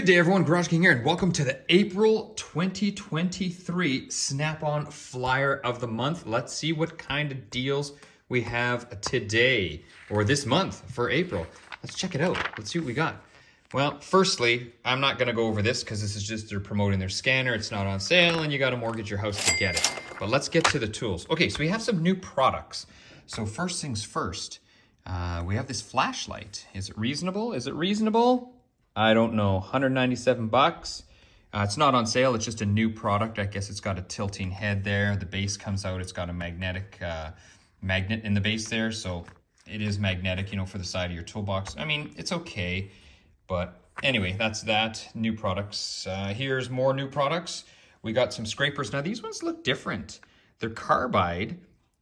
day, everyone. Garage King here, and welcome to the April 2023 Snap-on Flyer of the Month. Let's see what kind of deals we have today, or this month for April. Let's check it out. Let's see what we got. Well, firstly, I'm not going to go over this because this is just they're promoting their scanner. It's not on sale, and you got to mortgage your house to get it. But let's get to the tools. Okay, so we have some new products. So first things first, we have this flashlight. Is it reasonable? Is it reasonable? I don't know, 197 bucks. It's not on sale, it's just a new product. I guess it's got a tilting head there. The base comes out, it's got a magnet in the base there. So it is magnetic, you know, for the side of your toolbox. I mean, it's okay. But anyway, that's that. New products. Here's more new products. We got some scrapers. Now these ones look different. They're carbide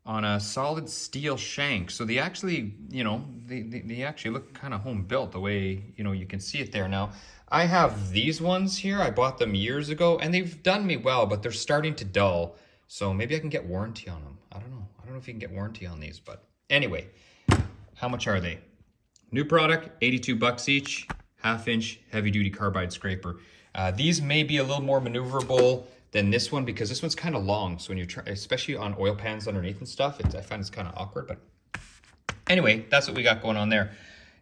on a solid steel shank. So they actually, you know, they actually look kind of home built the way, you know, you can see it there. Now, I have these ones here. I bought them years ago and they've done me well, but they're starting to dull. So maybe I can get warranty on them. I don't know. I don't know if you can get warranty on these, but anyway, how much are they? New product, 82 bucks each, 1/2 inch heavy duty carbide scraper. These may be a little more maneuverable than this one because this one's kind of long. So when you're especially on oil pans underneath and stuff, I find it's kind of awkward. But anyway, that's what we got going on there.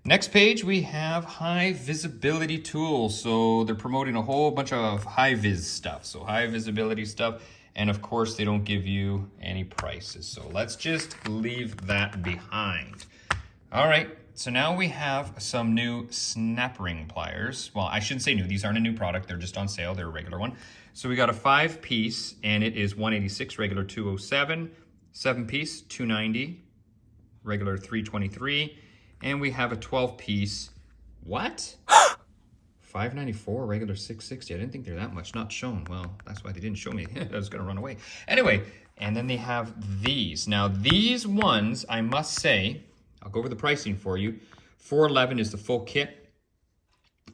Next page, we have high visibility tools. So they're promoting a whole bunch of high vis stuff. So high visibility stuff. And of course, they don't give you any prices. So let's just leave that behind. All right. So now we have some new snap ring pliers. Well, I shouldn't say new. These aren't a new product. They're just on sale. They're a regular one. So we got a 5-piece, and it is $186, regular $207. 7-piece, $290, regular $323. And we have a 12-piece, what? $594, regular $660. I didn't think they're that much. Not shown. Well, that's why they didn't show me. I was going to run away. Anyway, and then they have these. Now, these ones, I must say, I'll go over the pricing for you. $411 is the full kit.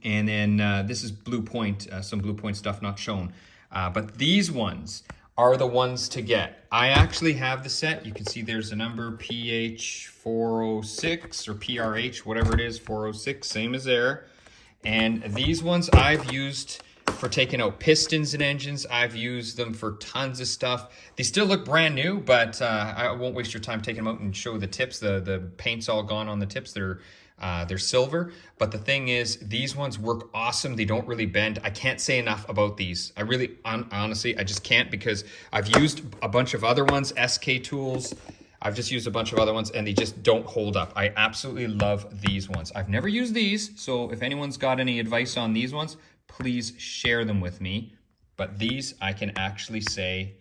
And then this is Blue Point, some Blue Point stuff not shown. But these ones are the ones to get. I actually have the set. You can see there's a number PH406 or PRH, whatever it is, 406, same as there. And these ones I've used for taking out pistons and engines. I've used them for tons of stuff. They still look brand new, but I won't waste your time taking them out and show the tips. The paint's all gone on the tips. They're silver, but the thing is, these ones work awesome. They don't really bend. I can't say enough about these. I really, honestly, I just can't because I've used a bunch of other ones, SK tools. I've just used a bunch of other ones and they just don't hold up. I absolutely love these ones. I've never used these, so if anyone's got any advice on these ones, please share them with me. But these, I can actually say,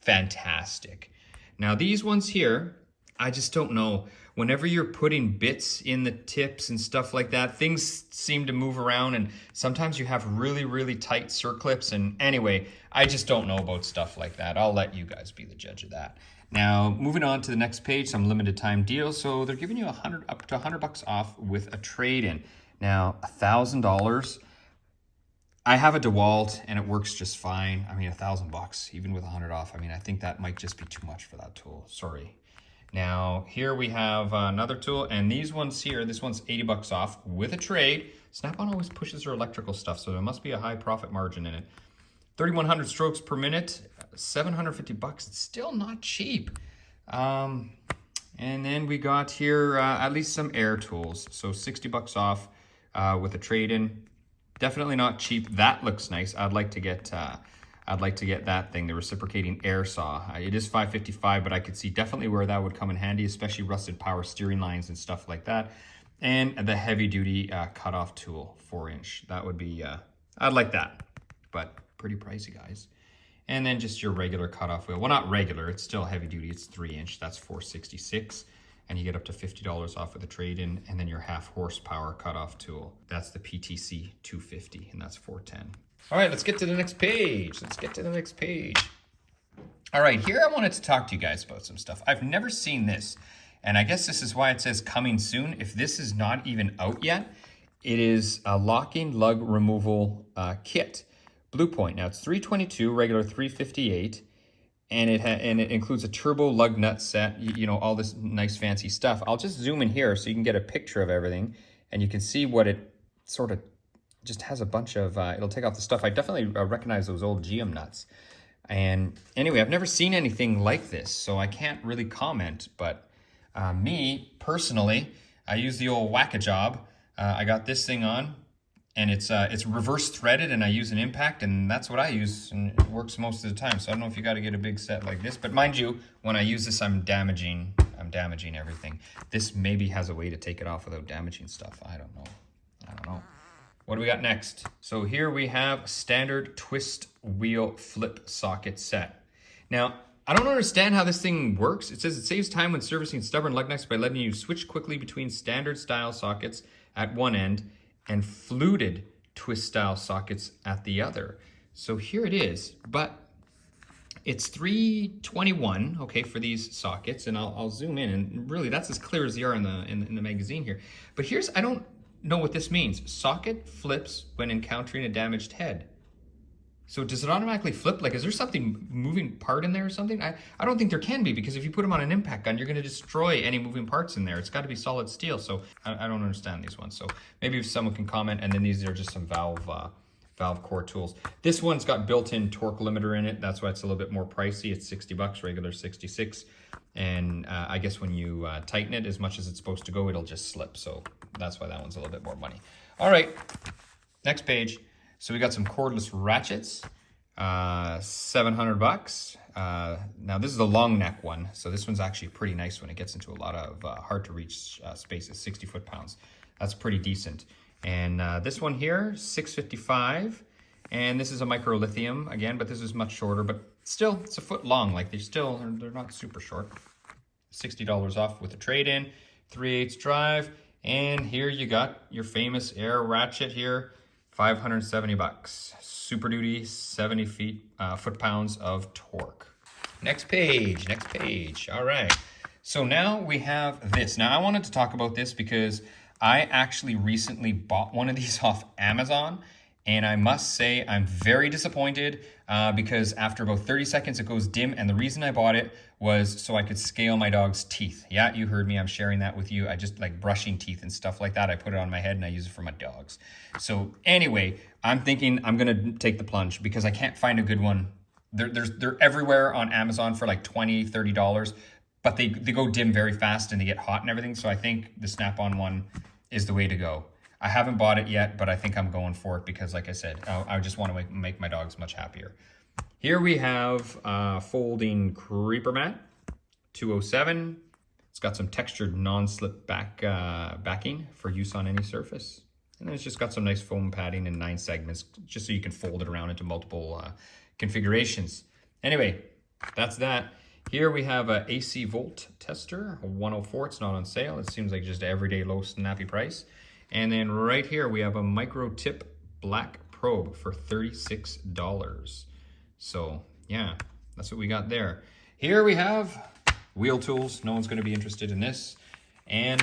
fantastic. Now these ones here, I just don't know. Whenever you're putting bits in the tips and stuff like that, things seem to move around and sometimes you have really, really tight circlips. And anyway, I just don't know about stuff like that. I'll let you guys be the judge of that. Now, moving on to the next page, some limited time deals. So they're giving you up to 100 bucks off with a trade-in. Now, $1,000. I have a DeWalt and it works just fine. I mean, $1,000 even with 100 off. I mean, I think that might just be too much for that tool. Sorry. Now, here we have another tool, and these ones here, this one's 80 bucks off with a trade. Snap-on always pushes their electrical stuff, so there must be a high profit margin in it. 3,100 strokes per minute, 750 bucks. It's still not cheap. And then we got here at least some air tools. So 60 bucks off with a trade-in. Definitely not cheap. That looks nice. I'd like to get that thing, the reciprocating air saw. It is $555, but I could see definitely where that would come in handy, especially rusted power steering lines and stuff like that. And the heavy duty cutoff tool, 4-inch. That would be, I'd like that, but pretty pricey, guys. And then just your regular cutoff wheel. Well, not regular, it's still heavy duty, it's 3-inch, that's $466. And you get up to $50 off with a trade-in, and then your 1/2 horsepower cutoff tool. That's the PTC 250, and that's $410. All right, let's get to the next page. All right, here I wanted to talk to you guys about some stuff. I've never seen this, and I guess this is why it says coming soon. If this is not even out yet, it is a locking lug removal kit. Blue Point. Now it's $322, regular $358, and it includes a turbo lug nut set. You know, all this nice fancy stuff. I'll just zoom in here so you can get a picture of everything, and you can see what it sort of just has a bunch of, it'll take off the stuff. I definitely recognize those old GM nuts. And anyway, I've never seen anything like this, so I can't really comment. But me, personally, I use the old whack-a-job. I got this thing on, and it's reverse threaded, and I use an impact, and that's what I use, and it works most of the time. So I don't know if you got to get a big set like this, but mind you, when I use this, I'm damaging everything. This maybe has a way to take it off without damaging stuff. I don't know. What do we got next? So here we have standard twist wheel flip socket set. Now, I don't understand how this thing works. It says it saves time when servicing stubborn lug nuts by letting you switch quickly between standard style sockets at one end and fluted twist style sockets at the other. So here it is, but it's $321, okay, for these sockets, and I'll zoom in, and really that's as clear as they are in the magazine here. But here's, I don't know what this means. Socket flips when encountering a damaged head. So does it automatically flip? Like, is there something moving part in there or something? I don't think there can be, because if you put them on an impact gun, you're going to destroy any moving parts in there. It's got to be solid steel. So I don't understand these ones. So maybe if someone can comment. And then these are just some valve core tools. This one's got built-in torque limiter in it. That's why it's a little bit more pricey. It's 60 bucks, regular 66. And I guess when you tighten it as much as it's supposed to go, it'll just slip. So that's why that one's a little bit more money. All right, next page. So we got some cordless ratchets, 700 bucks. Now this is the long neck one. So this one's actually pretty nice when it gets into a lot of hard to reach spaces, 60 foot-pounds. That's pretty decent. And this one here, $655. And this is a micro lithium again, but this is much shorter, but still it's a foot long. Like they're not super short. $60 off with a trade-in, 3/8 drive. And here you got your famous air ratchet here. 570 bucks. Super Duty, 70 foot-pounds of torque. Next page. All right. So now we have this. Now I wanted to talk about this because I actually recently bought one of these off Amazon, and I must say I'm very disappointed because after about 30 seconds it goes dim, and the reason I bought it was so I could scale my dog's teeth. Yeah, you heard me, I'm sharing that with you. I just like brushing teeth and stuff like that. I put it on my head and I use it for my dogs. So anyway, I'm thinking I'm gonna take the plunge because I can't find a good one. They're everywhere on Amazon for like $20, $30, but they go dim very fast and they get hot and everything. So I think the Snap-on one is the way to go. I haven't bought it yet, but I think I'm going for it because, like I said, I just want to make my dogs much happier. Here we have folding creeper mat, 207. It's got some textured non-slip backing for use on any surface. And then it's just got some nice foam padding and 9 segments, just so you can fold it around into multiple configurations. Anyway, that's that. Here we have a AC volt tester, 104. It's not on sale. It seems like just an everyday low snappy price. And then right here we have a micro tip black probe for $36. So yeah, that's what we got there. Here we have wheel tools. No one's going to be interested in this. And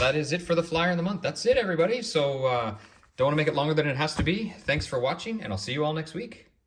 that is it for the flyer of the month. That's it, everybody. So don't want to make it longer than it has to be. Thanks for watching, and I'll see you all next week.